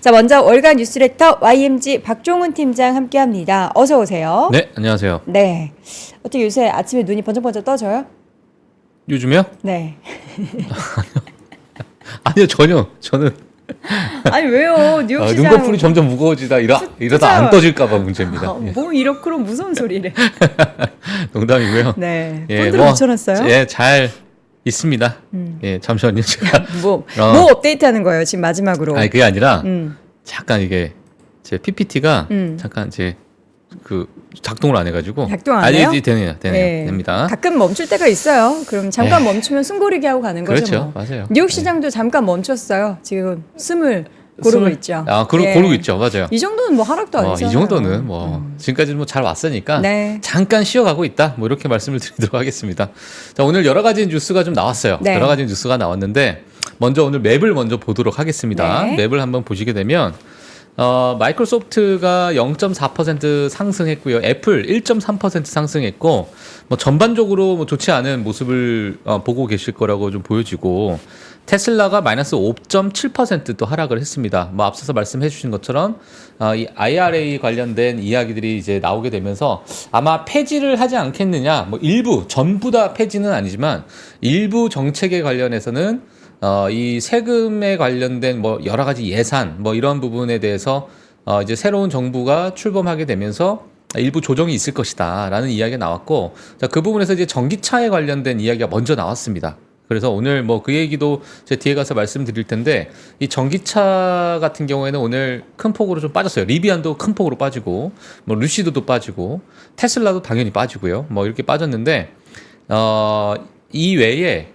자, 먼저 월간 뉴스레터 YMG 박종훈 팀장 함께합니다. 어서 오세요. 네, 안녕하세요. 네. 어떻게 요새 아침에 눈이 번쩍번쩍 떠져요? 요즘에요? 네. 아니요, 전혀. 저는 아니 왜요? 뉴욕 시장 눈꺼풀이 점점 무거워지다 이러다 안 떠질까봐 문제입니다. 예. 뭐 이렇게 그런 무서운 소리를. 농담이고요. 네. 예, 본드로 붙여놨어요? 예, 잘 있습니다. 예, 잠시만요. 제가 뭐 업데이트하는 거예요? 지금 마지막으로. 아니 그게 아니라 음. 잠깐 이게 제 PPT가 음. 잠깐 제 그 작동을 안 해가지고 작동 안 해요? 되네요, 네. 됩니다. 가끔 멈출 때가 있어요. 그럼 잠깐 멈추면 숨고르기 하고 가는 거죠. 그렇죠, 뭐. 맞아요. 뉴욕 시장도 잠깐 멈췄어요. 지금 숨을 고르고 있죠. 예. 고르고 있죠, 맞아요. 이 정도는 뭐 하락도 아니잖아요. 이 정도는 뭐 지금까지는 뭐 잘 왔으니까 네. 잠깐 쉬어가고 있다. 뭐 이렇게 말씀을 드리도록 하겠습니다. 자, 오늘 여러 가지 뉴스가 좀 나왔어요. 네. 여러 가지 뉴스가 나왔는데 먼저 오늘 맵을 먼저 보도록 하겠습니다. 네. 맵을 한번 보시게 되면 마이크로소프트가 0.4% 상승했고요. 애플 1.3% 상승했고 뭐 전반적으로 뭐 좋지 않은 모습을 보고 계실 거라고 좀 보여지고 테슬라가 마이너스 5.7% 또 하락을 했습니다. 뭐 앞서서 말씀해 주신 것처럼 이 IRA 관련된 이야기들이 이제 나오게 되면서 아마 폐지를 하지 않겠느냐. 뭐 일부, 전부 다 폐지는 아니지만 일부 정책에 관련해서는 이 세금에 관련된 뭐 여러 가지 예산 뭐 이런 부분에 대해서 이제 새로운 정부가 출범하게 되면서 일부 조정이 있을 것이다라는 이야기가 나왔고, 자, 그 부분에서 이제 전기차에 관련된 이야기가 먼저 나왔습니다. 그래서 오늘 뭐 그 얘기도 제 뒤에 가서 말씀드릴 텐데, 이 전기차 같은 경우에는 오늘 큰 폭으로 좀 빠졌어요. 리비안도 큰 폭으로 빠지고, 뭐 루시드도 빠지고, 테슬라도 당연히 빠지고요. 뭐 이렇게 빠졌는데, 이 외에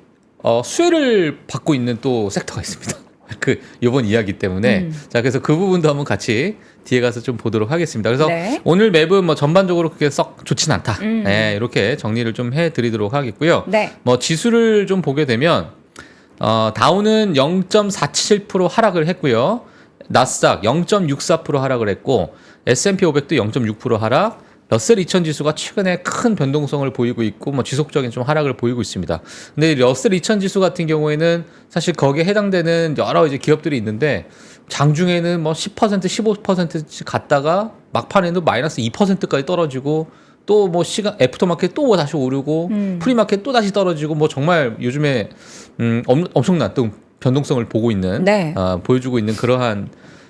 수혜를 받고 있는 또 섹터가 있습니다. 그 이번 이야기 때문에 자, 그래서 그 부분도 한번 같이 뒤에 가서 좀 보도록 하겠습니다. 그래서 네. 오늘 맵은 뭐 전반적으로 그렇게 썩 좋진 않다. 네, 이렇게 정리를 좀 해드리도록 하겠고요. 네. 뭐 지수를 좀 보게 되면 다우는 0.47% 하락을 했고요. 나스닥 0.64% 하락을 했고 S&P 500도 0.6% 하락. 러셀 2000 지수가 최근에 큰 변동성을 보이고 있고 뭐 지속적인 좀 하락을 보이고 있습니다. 근데 러셀 2000 지수 같은 경우에는 사실 거기에 해당되는 여러 이제 기업들이 있는데 장중에는 뭐 10%, 15%씩 갔다가 막판에는 마이너스 2%까지 떨어지고 또 뭐 애프터마켓 또 다시 오르고 프리마켓 또 다시 떨어지고 뭐 정말 요즘에 엄청난 또 변동성을 보고 있는 네. 보여주고 있는 그러한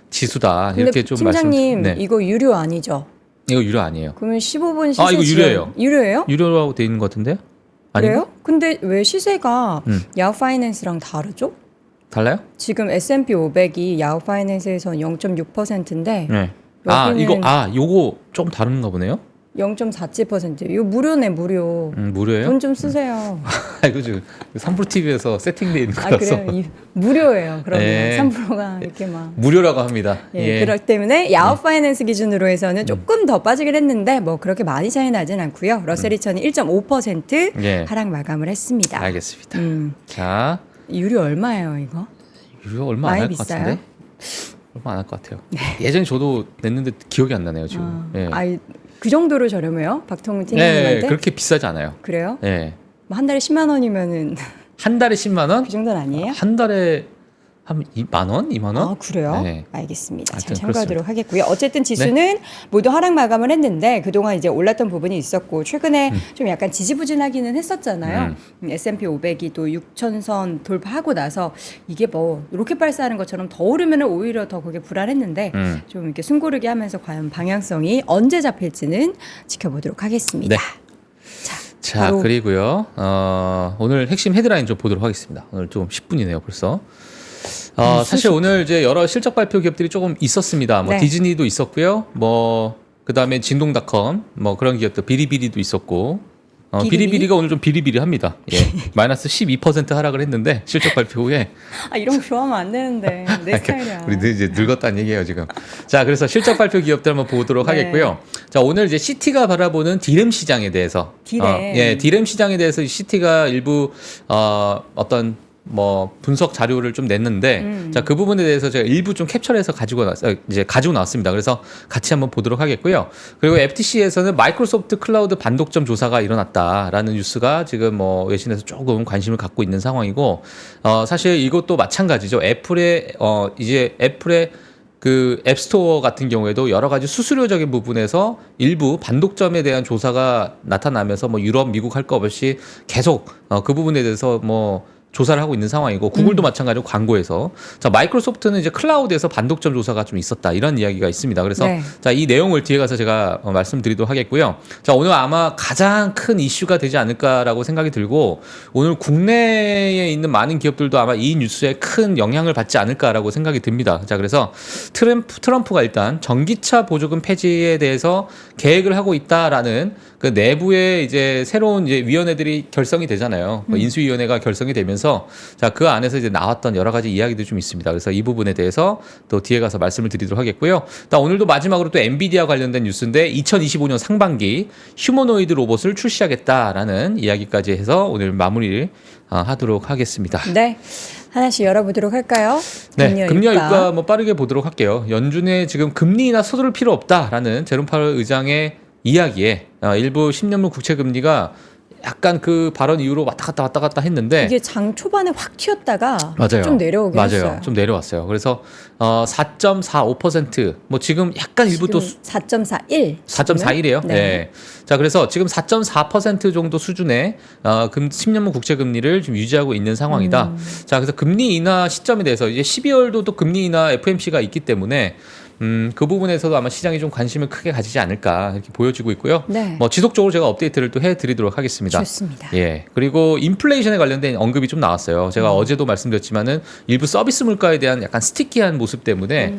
지수다. 근데 이렇게 좀 팀장님 네. 이거 유료 아니죠? 이거 유료 아니에요. 그러면 15분 시세 이거 유료예요. 유료예요? 유료라고 돼 있는 것 같은데요? 아닌가? 그래요? 근데 왜 시세가 야후 파이낸스랑 다르죠? 달라요? 지금 S&P 500이 야후 파이낸스에서는 0.6%인데 네. 여기는 요거 조금 다른가 보네요. 0.47%. 이거 무료네, 무료. 무료예요? 돈 좀 쓰세요. 이거 지금 3프로 TV에서 세팅돼 있는 아, 거라서 그래요? 무료예요. 그러면 네. 3%가 이렇게 막. 무료라고 합니다. 예, 그렇기 때문에 야후 파이낸스 기준으로 해서는 조금 더 빠지긴 했는데 뭐 그렇게 많이 차이 나진 않고요. 러셀 2000이 1.5% 예. 하락 마감을 했습니다. 알겠습니다. 자, 유료 얼마예요, 이거? 유료 얼마 안 많이 할 것 비싸요? 같은데? 얼마 안 할 것 같아요. 예전에 저도 냈는데 기억이 안 나네요 지금. 예. 아이, 그 정도로 저렴해요? 박통훈 네, 팀장님한테? 그렇게 비싸지 않아요. 그래요? 예. 뭐 한 달에 10만 원이면은 한 달에 10만 원? 그 정도는 아니에요? 한 달에 한 2만 원? 2만 원? 아, 그래요? 네. 알겠습니다. 잘 하여튼 참고하도록 하겠고요. 어쨌든 지수는 모두 하락 마감을 했는데 그동안 이제 올랐던 부분이 있었고 최근에 좀 약간 지지부진하기는 했었잖아요. S&P 500이 또 6천선 돌파하고 나서 이게 뭐 로켓 발사하는 것처럼 더 오르면 오히려 더 그게 불안했는데 좀 이렇게 숨고르기 하면서 과연 방향성이 언제 잡힐지는 지켜보도록 하겠습니다. 네. 자, 바로 그리고요. 오늘 핵심 헤드라인 좀 보도록 하겠습니다. 오늘 좀 10분이네요, 벌써. 사실 오늘 이제 여러 실적 발표 기업들이 조금 있었습니다. 뭐 네. 디즈니도 있었고요. 뭐 그다음에 진동닷컴 뭐 그런 기업들 비리비리도 있었고. 비리비리가 오늘 좀 비리비리합니다. 예. 마이너스 12% 하락을 했는데 실적 발표 후에 아, 이런 거 좋아하면 안 되는데 내 스타일이야. 우리 이제 늙었다는 얘기예요 지금. 자, 그래서 실적 발표 기업들 한번 보도록 네. 하겠고요. 자, 오늘 이제 CT가 바라보는 디램 시장에 대해서, 디램. 디램 시장에 대해서 CT가 일부 어떤 뭐 분석 자료를 좀 냈는데, 자, 그 부분에 대해서 제가 일부 좀 캡처해서 가지고 나왔습니다. 그래서 같이 한번 보도록 하겠고요. 그리고 FTC에서는 마이크로소프트 클라우드 반독점 조사가 일어났다라는 뉴스가 지금 뭐 외신에서 조금 관심을 갖고 있는 상황이고, 사실 이것도 마찬가지죠. 애플의 그 앱스토어 같은 경우에도 여러 가지 수수료적인 부분에서 일부 반독점에 대한 조사가 나타나면서 뭐 유럽, 미국 할 거 없이 계속 그 부분에 대해서 뭐 조사를 하고 있는 상황이고 구글도 마찬가지로 광고에서 자 마이크로소프트는 이제 클라우드에서 반독점 조사가 좀 있었다 이런 이야기가 있습니다. 그래서 네. 자 이 내용을 뒤에 가서 제가 말씀드리도록 하겠고요. 자 오늘 아마 가장 큰 이슈가 되지 않을까라고 생각이 들고 오늘 국내에 있는 많은 기업들도 아마 이 뉴스에 큰 영향을 받지 않을까라고 생각이 듭니다. 자 그래서 트럼프가 일단 전기차 보조금 폐지에 대해서 계획을 하고 있다라는 그 내부에 이제 새로운 이제 위원회들이 결성이 되잖아요. 인수위원회가 결성이 되면서 자 그 안에서 이제 나왔던 여러 가지 이야기도 좀 있습니다. 그래서 이 부분에 대해서 또 뒤에 가서 말씀을 드리도록 하겠고요. 오늘도 마지막으로 또 엔비디아 관련된 뉴스인데 2025년 상반기 휴머노이드 로봇을 출시하겠다라는 이야기까지 해서 오늘 마무리를 하도록 하겠습니다. 네. 하나씩 열어보도록 할까요? 네, 금리와 유가 뭐 빠르게 보도록 할게요. 연준의 지금 금리 인하 서두를 필요 없다라는 제롬 파월 의장의 이야기에 일부 10년물 국채 금리가 약간 그 발언 이후로 왔다 갔다 했는데 이게 장 초반에 확 튀었다가 맞아요. 좀 내려오긴 했어요. 맞아요. 좀 내려왔어요. 그래서 4.45%뭐 지금 약간 일부 또 4.41. 4.41이에요. 네. 네. 자, 그래서 지금 4.4% 정도 수준의 10년물 국채 금리를 좀 유지하고 있는 상황이다. 자, 그래서 금리 인하 시점에 대해서 이제 12월도 또 금리 인하 FMC가 있기 때문에 그 부분에서도 아마 시장이 좀 관심을 크게 가지지 않을까 이렇게 보여지고 있고요. 네. 뭐 지속적으로 제가 업데이트를 또 해드리도록 하겠습니다. 좋습니다. 예. 그리고 인플레이션에 관련된 언급이 좀 나왔어요. 제가 어제도 말씀드렸지만은 일부 서비스 물가에 대한 약간 스티키한 모습 때문에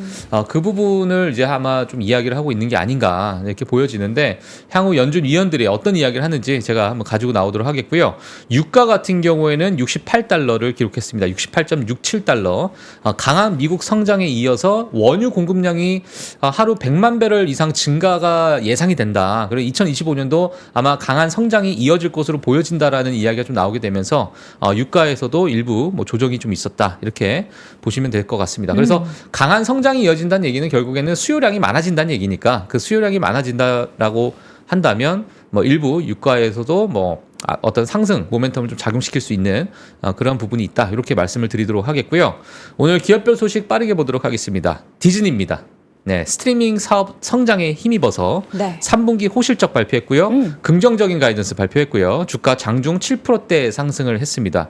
그 부분을 이제 아마 좀 이야기를 하고 있는 게 아닌가 이렇게 보여지는데 향후 연준 위원들이 어떤 이야기를 하는지 제가 한번 가지고 나오도록 하겠고요. 유가 같은 경우에는 68달러를 기록했습니다. 68.67달러. 강한 미국 성장에 이어서 원유 공급량이 하루 100만 배럴 이상 증가가 예상이 된다. 그리고 2025년도 아마 강한 성장이 이어질 것으로 보여진다라는 이야기가 좀 나오게 되면서 유가에서도 일부 뭐 조정이 좀 있었다. 이렇게 보시면 될 것 같습니다. 그래서 강한 성장이 이어진다는 얘기는 결국에는 수요량이 많아진다는 얘기니까 그 수요량이 많아진다라고 한다면 뭐 일부 유가에서도 뭐 어떤 상승 모멘텀을 좀 작용시킬 수 있는 그런 부분이 있다. 이렇게 말씀을 드리도록 하겠고요. 오늘 기업별 소식 빠르게 보도록 하겠습니다. 디즈니입니다. 네, 스트리밍 사업 성장에 힘입어서 네. 3분기 호실적 발표했고요. 긍정적인 가이던스 발표했고요. 주가 장중 7%대 상승을 했습니다.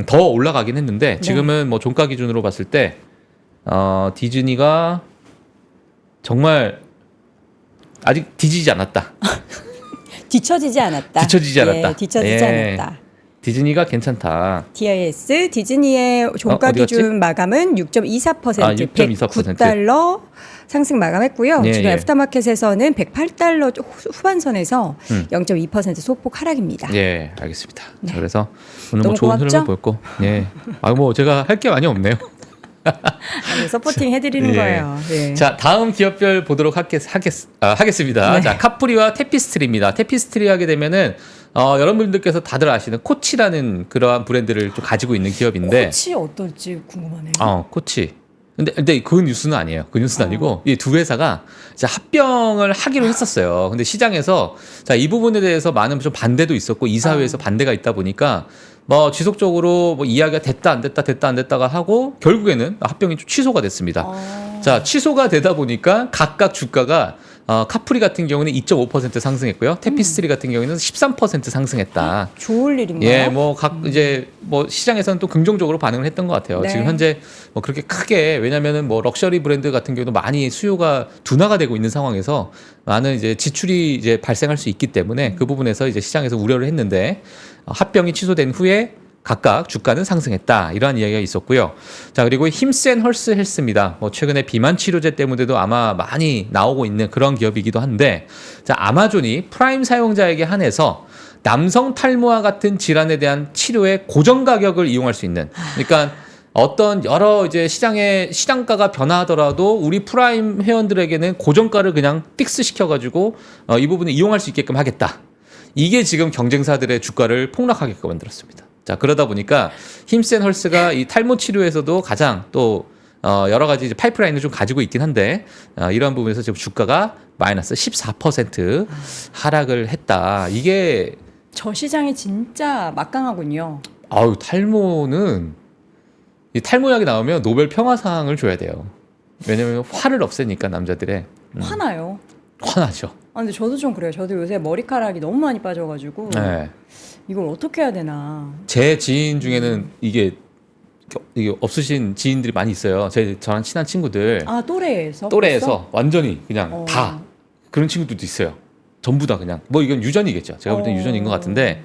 더 올라가긴 했는데 지금은 뭐 종가 기준으로 봤을 때 디즈니가 정말 아직 뒤지지 않았다. 뒤처지지 않았다. 뒤처지지 않았다. 예, 뒤처지지 예. 않았다. 디즈니가 괜찮다. DIS 디즈니의 종가 어디 갔지? 기준 마감은 6.24%, 6.24%. 109달러 상승 마감했고요. 예, 지금 예. 애프터마켓에서는 108달러 후반선에서 0.2% 소폭 하락입니다. 예, 알겠습니다. 네. 자, 그래서 오늘 뭐 너무 좋은 고맙죠? 흐름을 보였고, 예, 뭐 제가 할 게 많이 없네요. 아니, 서포팅 해드리는 예. 거예요. 예. 자, 다음 기업별 보도록 하겠습니다. 네. 자, 카프리와 테피스트리입니다. 테피스트리 하게 되면은 여러분들께서 다들 아시는 코치라는 그러한 브랜드를 좀 가지고 있는 기업인데, 코치 어떨지 궁금하네요. 코치. 근데 그 뉴스는 아니에요. 그 뉴스는 아니고 이 두 회사가 이제 합병을 하기로 했었어요. 근데 시장에서 자, 이 부분에 대해서 많은 좀 반대도 있었고 이사회에서 반대가 있다 보니까 뭐 지속적으로 뭐 이야기가 됐다 안 됐다가 하고 결국에는 합병이 좀 취소가 됐습니다. 자, 취소가 되다 보니까 각각 주가가 카프리 같은 경우는 2.5% 상승했고요. 테피스트리 같은 경우에는 13% 상승했다. 좋을 일인가요? 예, 뭐 이제 뭐 시장에서는 또 긍정적으로 반응을 했던 것 같아요. 네. 지금 현재 뭐 그렇게 크게 왜냐면은 뭐 럭셔리 브랜드 같은 경우도 많이 수요가 둔화가 되고 있는 상황에서 많은 이제 지출이 이제 발생할 수 있기 때문에 그 부분에서 이제 시장에서 우려를 했는데 합병이 취소된 후에 각각 주가는 상승했다. 이러한 이야기가 있었고요. 자, 그리고 힘센 헐스 헬스입니다. 뭐 최근에 비만 치료제 때문에도 아마 많이 나오고 있는 그런 기업이기도 한데, 자, 아마존이 프라임 사용자에게 한해서 남성 탈모와 같은 질환에 대한 치료의 고정 가격을 이용할 수 있는, 그러니까 어떤 여러 이제 시장가가 변화하더라도 우리 프라임 회원들에게는 고정가를 그냥 픽스 시켜가지고 이 부분을 이용할 수 있게끔 하겠다. 이게 지금 경쟁사들의 주가를 폭락하게끔 만들었습니다. 자, 그러다 보니까 힘센 헐스가 이 탈모 치료에서도 가장 또 여러 가지 이제 파이프라인을 좀 가지고 있긴 한데 이러한 부분에서 지금 주가가 마이너스 14% 하락을 했다. 이게 저 시장이 진짜 막강하군요. 탈모는 이 탈모약이 나오면 노벨 평화상을 줘야 돼요. 왜냐면 화를 없애니까 남자들의 화나요. 화나죠. 근데 저도 좀 그래요. 저도 요새 머리카락이 너무 많이 빠져가지고 네. 이걸 어떻게 해야 되나. 제 지인 중에는 이게 없으신 지인들이 많이 있어요. 저랑 친한 친구들 또래에서? 또래에서 벌써? 완전히 그냥 다 그런 친구들도 있어요. 전부 다 그냥 뭐 이건 유전이겠죠. 제가 볼 땐 유전인 것 같은데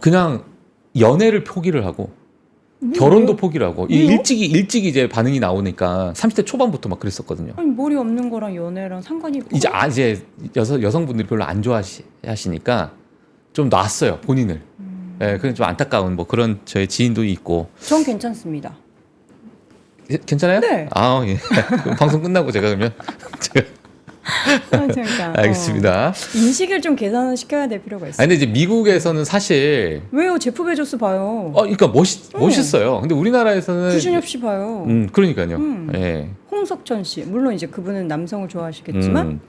그냥 연애를 포기를 하고 결혼도 포기를 하고 왜요? 일찍이 이제 반응이 나오니까 30대 초반부터 막 그랬었거든요. 아니 머리 없는 거랑 연애랑 상관이 이제 여성분들이 별로 안 좋아하시니까 좀 놨어요 본인을. 예, 그건 좀 안타까운 뭐 그런 저의 지인도 있고. 전 괜찮습니다. 괜찮아요? 네. 예. 그럼 방송 끝나고 제가 그러면 제가 그러니까, 알겠습니다. 인식을 좀 개선을 시켜야 될 필요가 있어요. 근데 이제 미국에서는 사실 왜요? 제프 베조스 봐요. 그러니까 멋있어요. 근데 우리나라에서는 구준엽 씨 봐요. 그러니까요. 예. 홍석천 씨. 물론 이제 그분은 남성을 좋아하시겠지만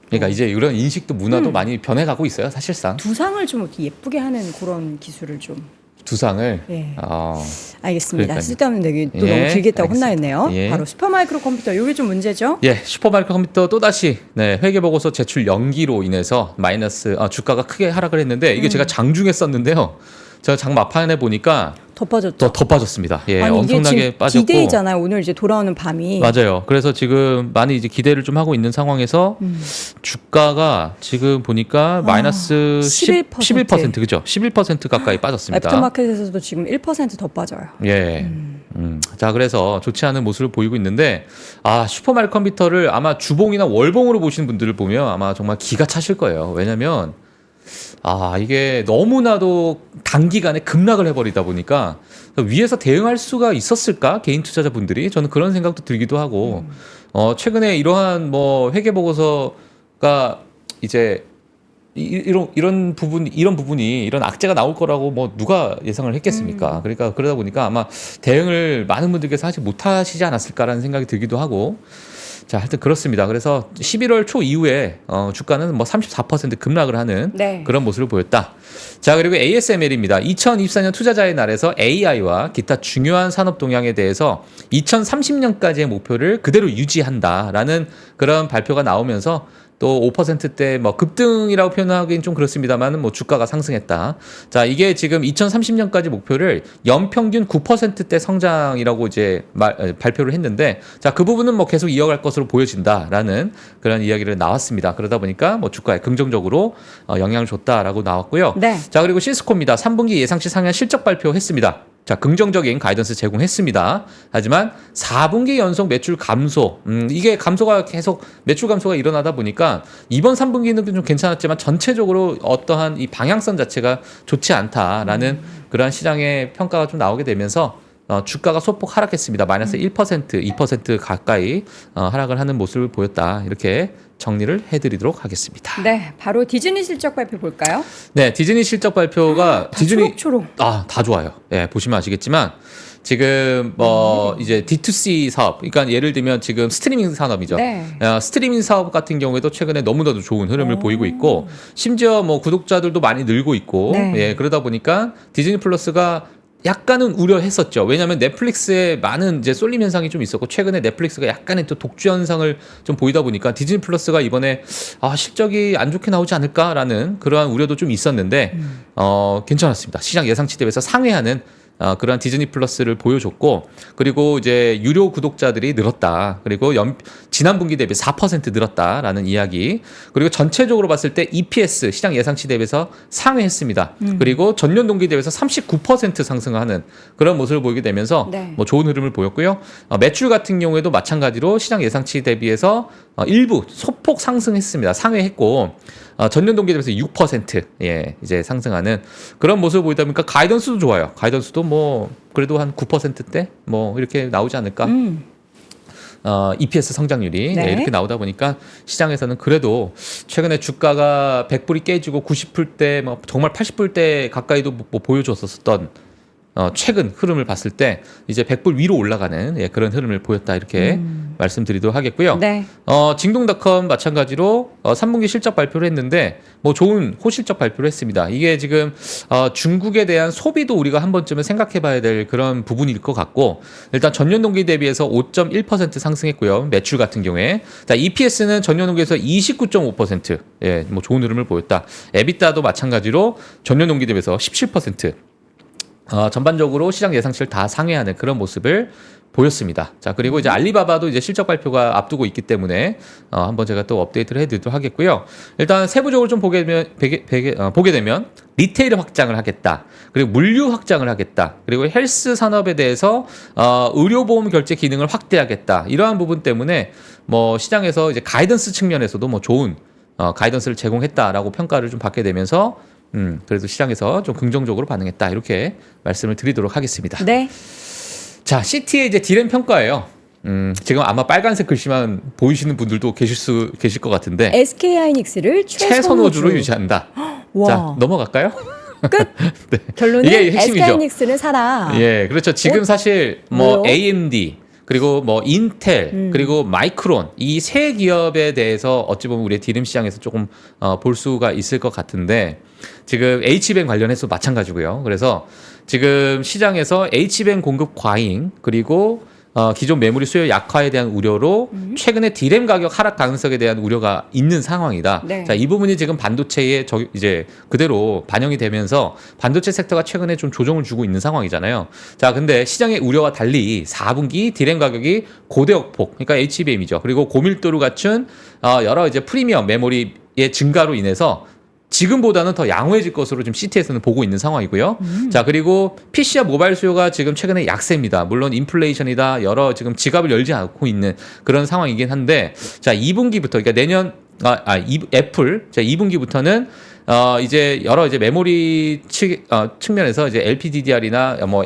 그러니까 이제 이런 인식도 문화도 많이 변해가고 있어요, 사실상. 두상을 좀 이렇게 예쁘게 하는 그런 기술을 좀. 두상을. 예. 어, 알겠습니다. 그러니까요. 쓸데없는 얘기 또 예, 너무 길겠다고 알겠습니다. 혼나했네요. 예. 바로 슈퍼마이크로 컴퓨터. 이게 좀 문제죠? 예, 슈퍼마이크 컴퓨터 또 다시 회계보고서 제출 연기로 인해서 주가가 크게 하락을 했는데 이게 제가 장중에 썼는데요. 제가 장 막판에 보니까 더 빠졌죠. 더 빠졌습니다. 예, 아니, 이게 엄청나게 지금 빠졌고. 기대이잖아요. 오늘 이제 돌아오는 밤이. 맞아요. 그래서 지금 많이 이제 기대를 좀 하고 있는 상황에서 주가가 지금 보니까 마이너스 11% 그죠? 11% 가까이 빠졌습니다. 애프터마켓에서도 지금 1% 더 빠져요. 예. 자, 그래서 좋지 않은 모습을 보이고 있는데, 슈퍼마이크 컴퓨터를 아마 주봉이나 월봉으로 보시는 분들을 보면 아마 정말 기가 차실 거예요. 왜냐면, 이게 너무나도 단기간에 급락을 해버리다 보니까 위에서 대응할 수가 있었을까? 개인 투자자분들이. 저는 그런 생각도 들기도 하고, 최근에 이러한 뭐 회계보고서가 이제 이런 부분이 이런 악재가 나올 거라고 뭐 누가 예상을 했겠습니까? 그러니까 그러다 보니까 아마 대응을 많은 분들께서 하지 못하시지 않았을까라는 생각이 들기도 하고. 자, 하여튼 그렇습니다. 그래서 11월 초 이후에 주가는 뭐 34% 급락을 하는 네. 그런 모습을 보였다. 자, 그리고 ASML입니다. 2024년 투자자의 날에서 AI와 기타 중요한 산업 동향에 대해서 2030년까지의 목표를 그대로 유지한다라는 그런 발표가 나오면서 또 5%대 뭐 급등이라고 표현하기는 좀 그렇습니다만 뭐 주가가 상승했다. 자, 이게 지금 2030년까지 목표를 연평균 9%대 성장이라고 이제 발표를 했는데, 자, 그 부분은 뭐 계속 이어갈 것으로 보여진다라는 그런 이야기를 나왔습니다. 그러다 보니까 뭐 주가에 긍정적으로 영향을 줬다라고 나왔고요. 네. 자, 그리고 시스코입니다. 3분기 예상치 상향 실적 발표했습니다. 자, 긍정적인 가이던스 제공했습니다. 하지만 4분기 연속 매출 감소, 이게 감소가 계속 매출 감소가 일어나다 보니까 이번 3분기는 좀 괜찮았지만 전체적으로 어떠한 이 방향성 자체가 좋지 않다라는 그러한 시장의 평가가 좀 나오게 되면서 주가가 소폭 하락했습니다. 마이너스 1%, 2% 가까이 하락을 하는 모습을 보였다. 이렇게 정리를 해드리도록 하겠습니다. 네, 바로 디즈니 실적 발표 볼까요? 네, 디즈니 실적 발표가 초록초록. 다 좋아요. 예, 보시면 아시겠지만 지금 뭐 이제 D2C 사업, 그러니까 예를 들면 지금 스트리밍 산업이죠. 네. 스트리밍 사업 같은 경우에도 최근에 너무나도 좋은 흐름을 보이고 있고, 심지어 뭐 구독자들도 많이 늘고 있고, 네. 예, 그러다 보니까 디즈니 플러스가 약간은 우려했었죠. 왜냐하면 넷플릭스에 많은 이제 쏠림 현상이 좀 있었고, 최근에 넷플릭스가 약간의 또 독주 현상을 좀 보이다 보니까 디즈니 플러스가 이번에 실적이 안 좋게 나오지 않을까라는 그러한 우려도 좀 있었는데 괜찮았습니다. 시장 예상치 대비해서 상회하는 그러한 디즈니 플러스를 보여줬고, 그리고 이제 유료 구독자들이 늘었다. 그리고 지난 분기 대비 4% 늘었다라는 이야기. 그리고 전체적으로 봤을 때 EPS 시장 예상치 대비해서 상회했습니다. 그리고 전년 동기 대비해서 39% 상승하는 그런 모습을 보이게 되면서 네. 뭐 좋은 흐름을 보였고요. 매출 같은 경우에도 마찬가지로 시장 예상치 대비해서 일부 소폭 상승했습니다. 상회했고, 전년 동기 대비해서 6% 이제 상승하는 그런 모습을 보이다 보니까 가이던스도 좋아요. 가이던스도 뭐 그래도 한 9%대 뭐 이렇게 나오지 않을까. EPS 성장률이 네. 이렇게 나오다 보니까 시장에서는 그래도 최근에 주가가 100불이 깨지고 90불대 뭐 정말 80불대 가까이도 뭐 보여줬었던 최근 흐름을 봤을 때 이제 100불 위로 올라가는 그런 흐름을 보였다 이렇게 말씀드리도록 하겠고요. 네. 징동닷컴 마찬가지로 3분기 실적 발표를 했는데 뭐 좋은 호실적 발표를 했습니다. 이게 지금 중국에 대한 소비도 우리가 한 번쯤은 생각해봐야 될 그런 부분일 것 같고 일단 전년 동기 대비해서 5.1% 상승했고요. 매출 같은 경우에 자, EPS는 전년 동기에서 29.5% 뭐 좋은 흐름을 보였다. 에비타도 마찬가지로 전년 동기 대비해서 17%. 전반적으로 시장 예상치를 다 상회하는 그런 모습을 보였습니다. 자, 그리고 이제 알리바바도 이제 실적 발표가 앞두고 있기 때문에 한번 제가 또 업데이트를 해드리도록 하겠고요. 일단 세부적으로 좀 보게 되면 리테일 확장을 하겠다. 그리고 물류 확장을 하겠다. 그리고 헬스 산업에 대해서 의료보험 결제 기능을 확대하겠다. 이러한 부분 때문에 뭐 시장에서 이제 가이던스 측면에서도 뭐 좋은 가이던스를 제공했다라고 평가를 좀 받게 되면서 그래도 시장에서 좀 긍정적으로 반응했다. 이렇게 말씀을 드리도록 하겠습니다. 네. 자, CT의 이제 디램 평가예요. 지금 아마 빨간색 글씨만 보이시는 분들도 계실 것 같은데. SK 하이닉스를 최선호주로 유지한다. 와. 자, 넘어갈까요? 끝. 네. 결론은 이게 핵심이죠. SK 하이닉스는 사라. 예, 그렇죠. 지금 사실 뭐 뭐요? AMD 그리고 뭐 인텔 그리고 마이크론 이 세 기업에 대해서 어찌 보면 우리 디램 시장에서 조금 볼 수가 있을 것 같은데 지금 H뱅 관련해서 마찬가지고요. 그래서 지금 시장에서 H뱅 공급 과잉 그리고 기존 메모리 수요 약화에 대한 우려로 최근에 디램 가격 하락 가능성에 대한 우려가 있는 상황이다. 네. 자, 이 부분이 지금 반도체에 이제 그대로 반영이 되면서 반도체 섹터가 최근에 좀 조정을 주고 있는 상황이잖아요. 자, 근데 시장의 우려와 달리 4분기 디램 가격이 고대역폭, 그러니까 HBM이죠. 그리고 고밀도를 갖춘 여러 이제 프리미엄 메모리의 증가로 인해서 지금보다는 더 양호해질 것으로 지금 CT에서는 보고 있는 상황이고요. 자, 그리고 PC와 모바일 수요가 지금 최근에 약세입니다. 물론 인플레이션이다 여러 지금 지갑을 열지 않고 있는 그런 상황이긴 한데 자, 2분기부터 그러니까 내년 애플 자, 2분기부터는 이제 여러 이제 메모리 측면에서 이제 LPDDR이나 뭐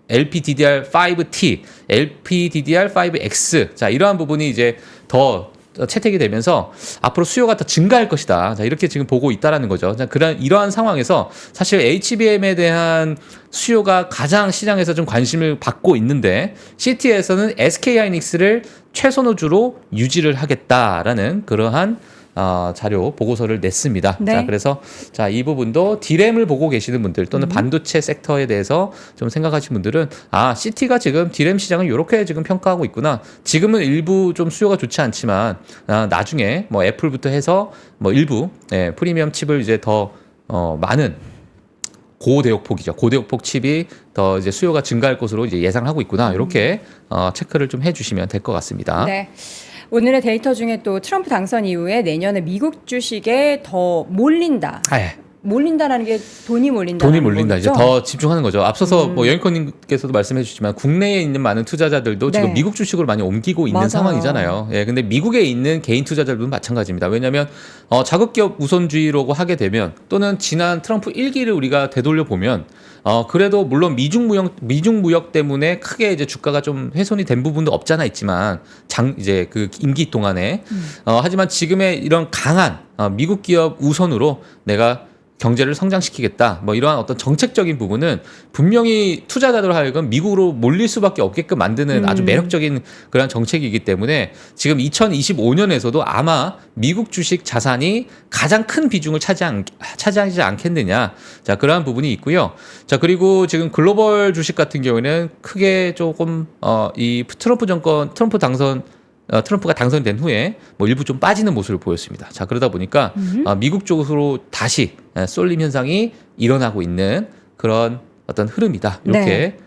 LPDDR5T, LPDDR5X 자, 이러한 부분이 이제 더 채택이 되면서 앞으로 수요가 더 증가할 것이다. 자, 이렇게 지금 보고 있다라는 거죠. 자, 이러한 상황에서 사실 HBM에 대한 수요가 가장 시장에서 좀 관심을 받고 있는데 CT에서는 SK 하이닉스를 최선호주로 유지를 하겠다라는 그러한 자료 보고서를 냈습니다. 네. 자, 그래서 자, 이 부분도 디램을 보고 계시는 분들 또는 반도체 섹터에 대해서 좀 생각하시는 분들은 CT가 지금 디램 시장을 이렇게 지금 평가하고 있구나. 지금은 일부 좀 수요가 좋지 않지만 나중에 뭐 애플부터 해서 뭐 일부 프리미엄 칩을 이제 더 많은 고대역폭이죠. 고대역폭 칩이 더 이제 수요가 증가할 것으로 이제 예상하고 있구나. 이렇게 체크를 좀 해주시면 될 것 같습니다. 네. 오늘의 데이터 중에 또 트럼프 당선 이후에 내년에 미국 주식에 더 몰린다. 몰린다라는 게 돈이 몰린다. 돈이 몰린다. 이제 더 집중하는 거죠. 앞서서 뭐 여인권님께서도 말씀해 주시지만 국내에 있는 많은 투자자들도 지금 네. 미국 주식으로 많이 옮기고 있는 맞아요. 상황이잖아요. 예, 근데 미국에 있는 개인 투자자들도 마찬가지입니다. 왜냐하면 자국기업 우선주의라고 하게 되면 또는 지난 트럼프 1기를 우리가 되돌려 보면 그래도 물론 미중 무역 때문에 크게 이제 주가가 좀 훼손이 된 부분도 없잖아 있지만 이제 그 임기 동안에 하지만 지금의 이런 강한 미국 기업 우선으로 내가 경제를 성장시키겠다. 뭐 이러한 어떤 정책적인 부분은 분명히 투자자들 하여금 미국으로 몰릴 수밖에 없게끔 만드는 아주 매력적인 그런 정책이기 때문에 지금 2025년에서도 아마 미국 주식 자산이 가장 큰 비중을 차지하지 않겠느냐. 자, 그러한 부분이 있고요. 자, 그리고 지금 글로벌 주식 같은 경우에는 크게 조금 이 트럼프가 당선된 후에 뭐 일부 좀 빠지는 모습을 보였습니다. 자, 그러다 보니까 미국 쪽으로 다시 쏠림 현상이 일어나고 있는 그런 어떤 흐름이다. 이렇게 네.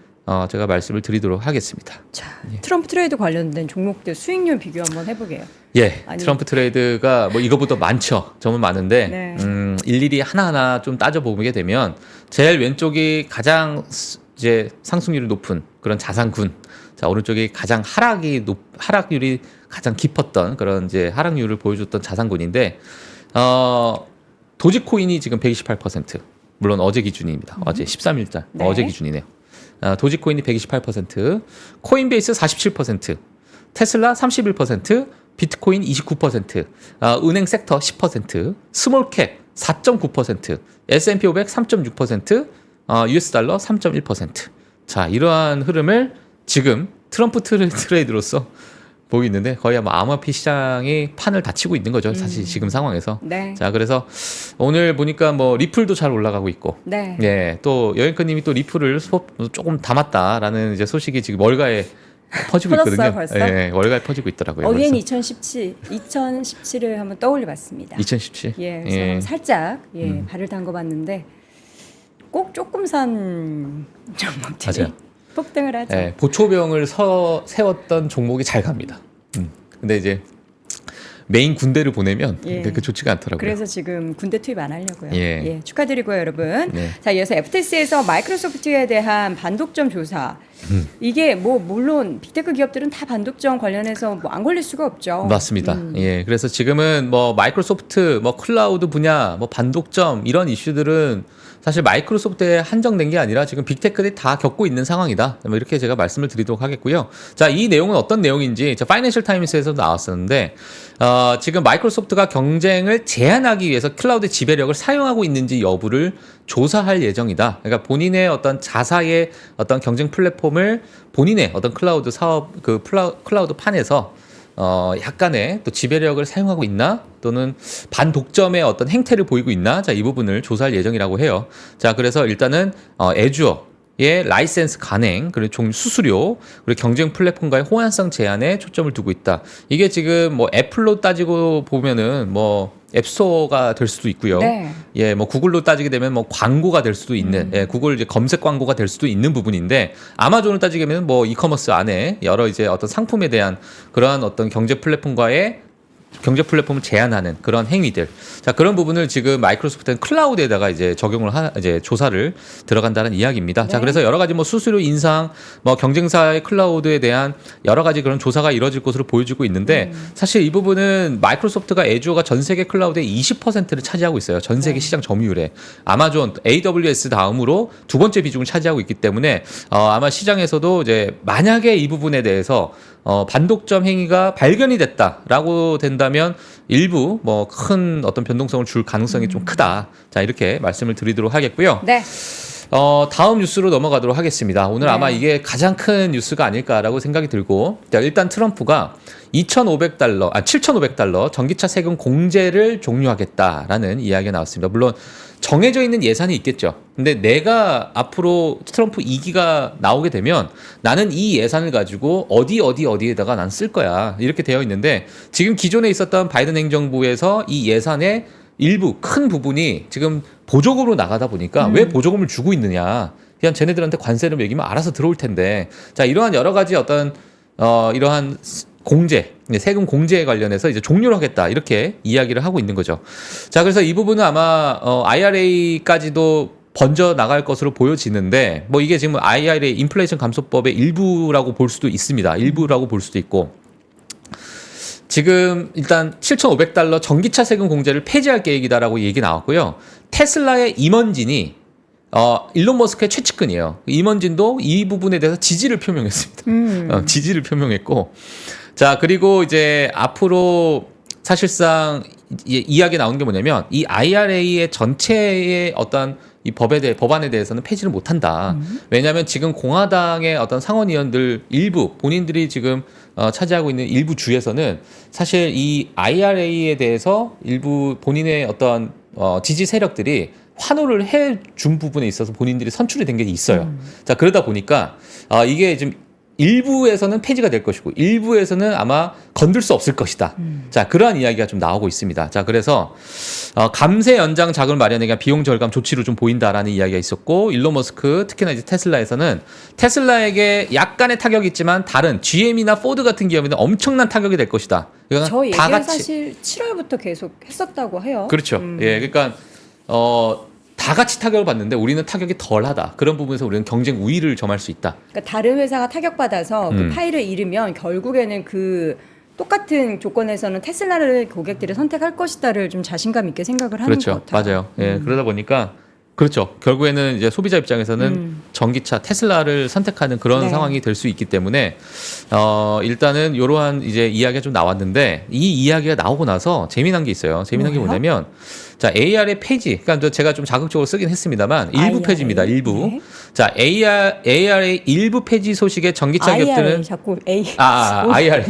제가 말씀을 드리도록 하겠습니다. 자, 트럼프 트레이드 관련된 종목들 수익률 비교 한번 해보게요. 예, 트럼프 트레이드가 뭐 이거보다 많죠. 정말 많은데 네. 일일이 하나하나 좀 따져보게 되면 제일 왼쪽이 가장 이제 상승률이 높은 그런 자산군. 자, 오른쪽이 가장 하락률이 가장 깊었던 그런 이제 하락률을 보여줬던 자산군인데 도지코인이 지금 128%. 물론 어제 기준입니다. 어제 13일자 네. 어제 기준이네요. 도지코인이 128%, 코인베이스 47%, 테슬라 31%, 비트코인 29%, 은행 섹터 10%, 스몰캡 4.9%, S&P 500 3.6%, US 달러 3.1%. 자, 이러한 흐름을 지금 트럼프 트레이드로서 보고 있는데 거의 아마 암호화폐 시장이 판을 다 치고 있는 거죠. 사실 지금 상황에서. 네. 자, 그래서 오늘 보니까 뭐 리플도 잘 올라가고 있고. 네. 예, 또 여행크님이 또 리플을 조금 담았다라는 이제 소식이 지금 월가에 퍼지고 퍼졌어요, 있거든요. 벌써? 예, 월가에 퍼지고 있더라고요. 어게인 벌써. 2017을 한번 떠올려봤습니다. 2017. 예, 그래서 살짝 발을 담궈봤는데 꼭 조금 산 종목들이 맞아요. 폭등을 하죠. 예, 보초병을 세웠던 종목이 잘 갑니다. 근데 이제 메인 군대를 보내면 예. 그 좋지가 않더라고요. 그래서 지금 군대 투입 안 하려고요. 예. 축하드리고요, 여러분. 네. 자, 이어서 FTS에서 마이크로소프트에 대한 반독점 조사. 이게 뭐 물론 빅테크 기업들은 다 반독점 관련해서 뭐 안 걸릴 수가 없죠. 맞습니다. 예, 그래서 지금은 뭐 마이크로소프트, 뭐 클라우드 분야, 뭐 반독점 이런 이슈들은 사실 마이크로소프트에 한정된 게 아니라 지금 빅테크들이 다 겪고 있는 상황이다. 뭐 이렇게 제가 말씀을 드리도록 하겠고요. 자, 이 내용은 어떤 내용인지 파이낸셜 타임스에서 나왔었는데 지금 마이크로소프트가 경쟁을 제한하기 위해서 클라우드 지배력을 사용하고 있는지 여부를 조사할 예정이다. 그러니까 본인의 어떤 자사의 어떤 경쟁 플랫폼을 본인의 어떤 클라우드 사업 그 클라우드 판에서 약간의 또 지배력을 사용하고 있나 또는 반독점의 어떤 행태를 보이고 있나 자, 이 부분을 조사할 예정이라고 해요. 자, 그래서 일단은 애주어의 라이센스 간행 그리고 수수료 그리고 경쟁 플랫폼과의 호환성 제한에 초점을 두고 있다. 이게 지금 뭐 애플로 따지고 보면은 뭐 앱스토어가 될 수도 있고요. 네. 예, 뭐 구글로 따지게 되면 뭐 광고가 될 수도 있는, 예, 구글 이제 검색 광고가 될 수도 있는 부분인데 아마존을 따지게 되면 뭐 이커머스 안에 여러 이제 어떤 상품에 대한 그러한 어떤 경제 플랫폼과의 경제 플랫폼을 제한하는 그런 행위들. 자, 그런 부분을 지금 마이크로소프트는 클라우드에다가 이제 적용을 이제 조사를 들어간다는 이야기입니다. 네. 자, 그래서 여러 가지 뭐 수수료 인상, 뭐 경쟁사의 클라우드에 대한 여러 가지 그런 조사가 이루어질 것으로 보여지고 있는데 사실 이 부분은 마이크로소프트가 애주어가 전 세계 클라우드의 20%를 차지하고 있어요. 전 세계 시장 점유율에. 아마존, AWS 다음으로 두 번째 비중을 차지하고 있기 때문에 아마 시장에서도 이제 만약에 이 부분에 대해서 반독점 행위가 발견이 됐다라고 된다면 일부 뭐 큰 어떤 변동성을 줄 가능성이 좀 크다. 자, 이렇게 말씀을 드리도록 하겠고요. 네. 다음 뉴스로 넘어가도록 하겠습니다. 오늘 네. 아마 이게 가장 큰 뉴스가 아닐까라고 생각이 들고, 자, 일단 트럼프가 7,500달러 전기차 세금 공제를 종료하겠다라는 이야기가 나왔습니다. 물론 정해져 있는 예산이 있겠죠. 근데 내가 앞으로 트럼프 2기가 나오게 되면 나는 이 예산을 가지고 어디에다가 난 쓸 거야. 이렇게 되어 있는데 지금 기존에 있었던 바이든 행정부에서 이 예산의 일부 큰 부분이 지금 보조금으로 나가다 보니까 왜 보조금을 주고 있느냐. 그냥 쟤네들한테 관세를 매기면 알아서 들어올 텐데. 자, 이러한 여러 가지 어떤 이러한 공제, 세금 공제에 관련해서 이제 종료를 하겠다 이렇게 이야기를 하고 있는 거죠. 자, 그래서 이 부분은 아마 IRA까지도 번져 나갈 것으로 보여지는데 뭐 이게 지금 IRA 인플레이션 감소법의 일부라고 볼 수도 있습니다. 일부라고 볼 수도 있고. 지금 일단 7,500달러 전기차 세금 공제를 폐지할 계획이다라고 얘기 나왔고요. 테슬라의 임원진이 일론 머스크의 최측근이에요. 임원진도 이 부분에 대해서 지지를 표명했습니다. 지지를 표명했고, 자, 그리고 이제 앞으로 사실상 이야기 나온 게 뭐냐면 이 IRA의 전체의 어떤 이 법안에 대해서는 폐지를 못한다. 왜냐하면 지금 공화당의 어떤 상원의원들 일부 본인들이 지금 차지하고 있는 일부 주에서는 사실 이 IRA에 대해서 일부 본인의 어떤 지지 세력들이 환호를 해준 부분에 있어서 본인들이 선출이 된 게 있어요. 자, 그러다 보니까 이게 지금 일부에서는 폐지가 될 것이고 일부에서는 아마 건들 수 없을 것이다. 자, 그러한 이야기가 좀 나오고 있습니다. 자, 그래서 감세 연장 자금을 마련하기 위한 비용 절감 조치로 좀 보인다라는 이야기가 있었고, 일론 머스크 특히나 이제 테슬라에서는 테슬라에게 약간의 타격이 있지만 다른 GM이나 포드 같은 기업에는 엄청난 타격이 될 것이다. 그러니까 저 얘기는 사실 7월부터 계속 했었다고 해요. 그렇죠. 예, 그러니까 다 같이 타격을 받는데 우리는 타격이 덜하다. 그런 부분에서 우리는 경쟁 우위를 점할 수 있다. 그러니까 다른 회사가 타격받아서 그 파일을 잃으면 결국에는 그 똑같은 조건에서는 테슬라를 고객들이 선택할 것이다를 좀 자신감 있게 생각을 하는 그렇죠. 것 같아요. 맞아요. 예, 그러다 보니까 그렇죠. 결국에는 이제 소비자 입장에서는 전기차 테슬라를 선택하는 그런 네. 상황이 될 수 있기 때문에 일단은 이러한 이제 이야기가 좀 나왔는데 이 이야기가 나오고 나서 재미난 게 있어요. 재미난 게 뭐예요? 뭐냐면 자 AR의 폐지, 그러니까 제가 좀 자극적으로 쓰긴 했습니다만 일부 IRA. 폐지입니다. 일부. 네. 자 AR의 일부 폐지 소식에 전기차 IRA 기업들은 자꾸 A IRA.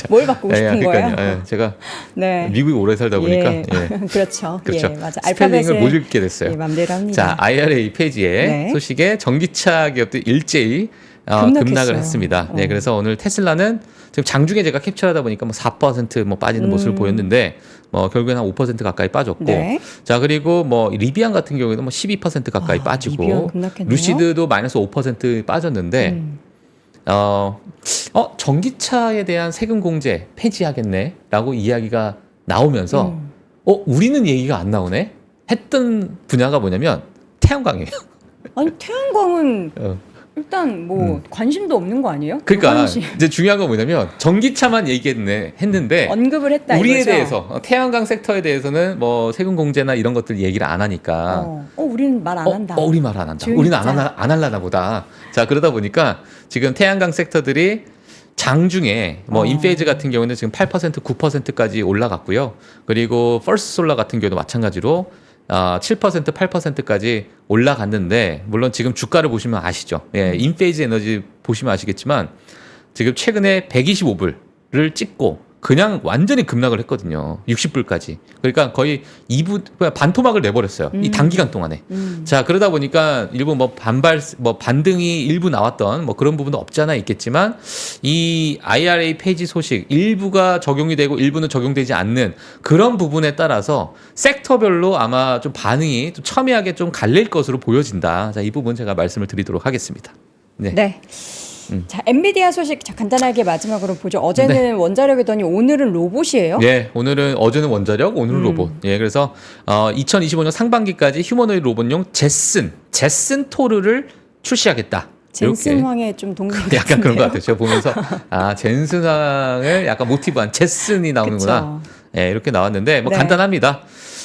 뭘 받고 싶은 거예요? 예, 제가 네. 미국에 오래 살다 보니까 예. 예. 그렇죠. 그렇죠. 예, 맞아. 스펠링을 못 읽게 됐어요. 예, 맘대로 합니다. 자, IRA 폐지의 네. 소식에 전기차 기업들 일제히 급락했어요. 급락을 했습니다. 네, 그래서 오늘 테슬라는 지금 장중에 제가 캡처하다 보니까 뭐 4% 빠지는 모습을 보였는데 뭐 결국엔 한 5% 가까이 빠졌고, 네. 자 그리고 뭐 리비안 같은 경우에는 뭐 12% 가까이 리비안 빠지고, 급락했네요. 루시드도 마이너스 5% 빠졌는데. 전기차에 대한 세금 공제 폐지하겠네라고 이야기가 나오면서 우리는 얘기가 안 나오네 했던 분야가 뭐냐면 태양광이에요. 아니 태양광은 어. 일단 뭐 관심도 없는 거 아니에요? 그러니까 관심. 이제 중요한 건 뭐냐면 전기차만 했는데 언급을 했다 우리에 이거죠? 대해서 태양광 섹터에 대해서는 뭐 세금 공제나 이런 것들 얘기를 안 하니까 우리는 말 안 한다. 우리 말 안 한다. 조용히 우리는 하자. 안 할라나 보다. 자 그러다 보니까 지금 태양광 섹터들이 장중에 뭐 인페이즈 같은 경우는 지금 8% 9%까지 올라갔고요. 그리고 퍼스트 솔라 같은 경우도 마찬가지로 7% 8%까지 올라갔는데 물론 지금 주가를 보시면 아시죠. 예, 인페이즈 에너지 보시면 아시겠지만 지금 최근에 125불을 찍고 그냥 완전히 급락을 했거든요. 60불까지. 그러니까 거의 2부 그냥 반토막을 내버렸어요. 이 단기간 동안에. 자 그러다 보니까 일부 뭐 반등이 일부 나왔던 뭐 그런 부분도 없지 않아 있겠지만 이 IRA 폐지 소식 일부가 적용이 되고 일부는 적용되지 않는 그런 부분에 따라서 섹터별로 아마 좀 반응이 좀 첨예하게 좀 갈릴 것으로 보여진다. 자 이 부분 제가 말씀을 드리도록 하겠습니다. 네. 네. 자, 엔비디아 소식 간단하게 마지막으로 보죠. 어제는 원자력이더니 오늘은 로봇이에요. 예, 어제는 원자력, 오늘은 로봇. 예, 그래서 2025년 상반기까지 휴머노이드 로봇용 제슨 토르를 출시하겠다. 젠슨 황의 좀 동생 약간 그런 것 같아요. 제가 보면서 젠슨 황을 약간 모티브한 제슨이 나오는구나. 예, 이렇게 나왔는데 뭐 네. 간단합니다.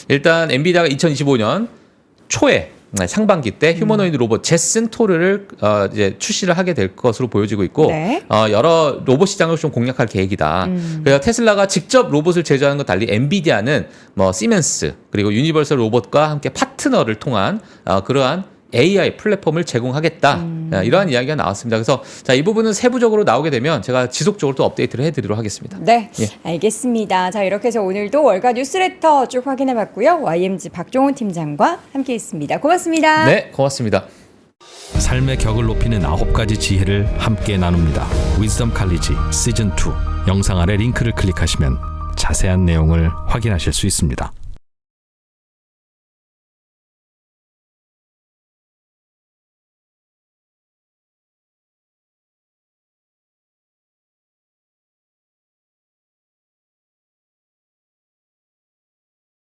일단 엔비디아가 2025년 초에 상반기 때 휴머노이드 로봇 제슨 토르를 이제 출시를 하게 될 것으로 보여지고 있고 네. 여러 로봇 시장을 좀 공략할 계획이다. 그래서 테슬라가 직접 로봇을 제조하는 것 달리 엔비디아는 뭐 시멘스 그리고 유니버설 로봇과 함께 파트너를 통한 그러한 AI 플랫폼을 제공하겠다. 이러한 이야기가 나왔습니다. 그래서 자, 이 부분은 세부적으로 나오게 되면 제가 지속적으로 또 업데이트를 해드리도록 하겠습니다. 네, 예. 알겠습니다. 자, 이렇게 해서 오늘도 월가 뉴스레터 쭉 확인해봤고요. YMG 박종훈 팀장과 함께했습니다. 고맙습니다. 네, 고맙습니다. 삶의 격을 높이는 9가지 지혜를 함께 나눕니다. 위즈덤 칼리지 시즌 2 영상 아래 링크를 클릭하시면 자세한 내용을 확인하실 수 있습니다.